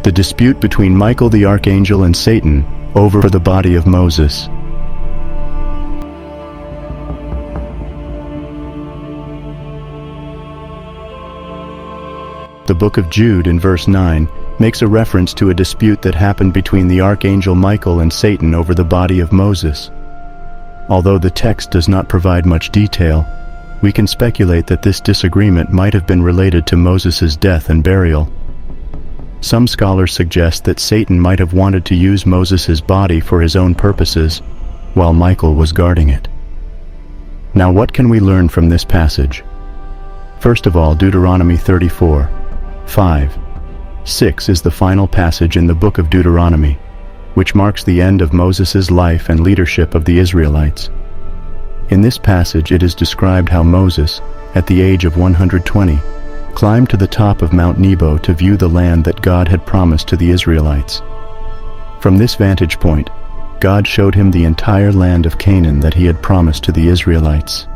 The dispute between Michael the archangel and Satan over the body of Moses. The book of Jude in verse 9 makes a reference to a dispute that happened between the archangel Michael and Satan over the body of Moses. Although the text does not provide much detail, we can speculate that this disagreement might have been related to Moses' death and burial. Some scholars suggest that Satan might have wanted to use Moses' body for his own purposes, while Michael was guarding it. Now, what can we learn from this passage? First of all, Deuteronomy 34:5-6 is the final passage in the book of Deuteronomy, which marks the end of Moses' life and leadership of the Israelites. In this passage, it is described how Moses, at the age of 120, climbed to the top of Mount Nebo to view the land that God had promised to the Israelites. From this vantage point, God showed him the entire land of Canaan that he had promised to the Israelites.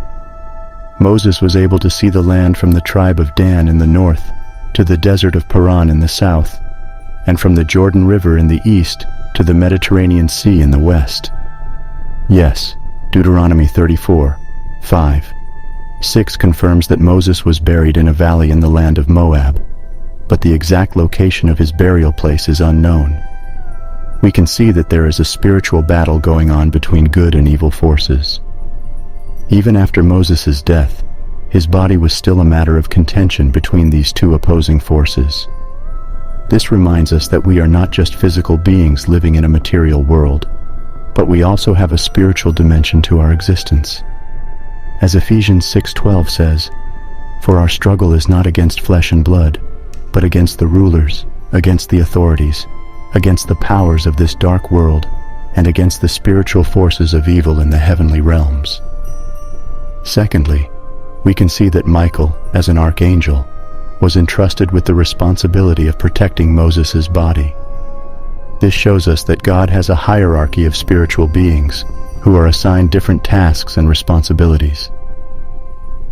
Moses was able to see the land from the tribe of Dan in the north to the desert of Paran in the south, and from the Jordan River in the east to the Mediterranean Sea in the west. Yes, Deuteronomy 34:5-6 confirms that Moses was buried in a valley in the land of Moab, but the exact location of his burial place is unknown. We can see that there is a spiritual battle going on between good and evil forces. Even after Moses' death, his body was still a matter of contention between these two opposing forces. This reminds us that we are not just physical beings living in a material world, but we also have a spiritual dimension to our existence. As Ephesians 6:12 says, "For our struggle is not against flesh and blood, but against the rulers, against the authorities, against the powers of this dark world, and against the spiritual forces of evil in the heavenly realms." Secondly, we can see that Michael, as an archangel, was entrusted with the responsibility of protecting Moses' body. This shows us that God has a hierarchy of spiritual beings who are assigned different tasks and responsibilities.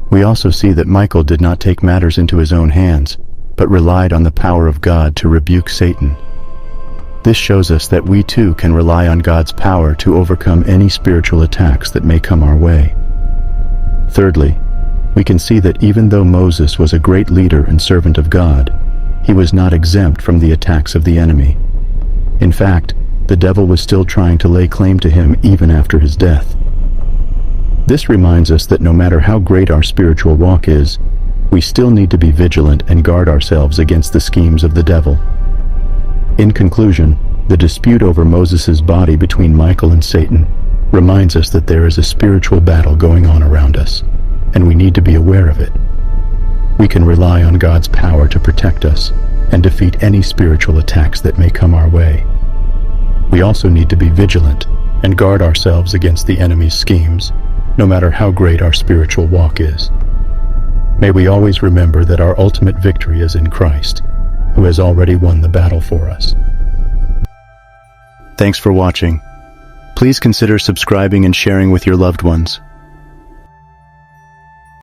We also see that Michael did not take matters into his own hands, but relied on the power of God to rebuke Satan. This shows us that we too can rely on God's power to overcome any spiritual attacks that may come our way. Thirdly, we can see that even though Moses was a great leader and servant of God, he was not exempt from the attacks of the enemy. In fact, the devil was still trying to lay claim to him even after his death. This reminds us that no matter how great our spiritual walk is, we still need to be vigilant and guard ourselves against the schemes of the devil. In conclusion, the dispute over Moses' body between Michael and Satan reminds us that there is a spiritual battle going on around us, and we need to be aware of it. We can rely on God's power to protect us and defeat any spiritual attacks that may come our way. We also need to be vigilant and guard ourselves against the enemy's schemes, no matter how great our spiritual walk is. May we always remember that our ultimate victory is in Christ, who has already won the battle for us. Thanks for watching. Please consider subscribing and sharing with your loved ones.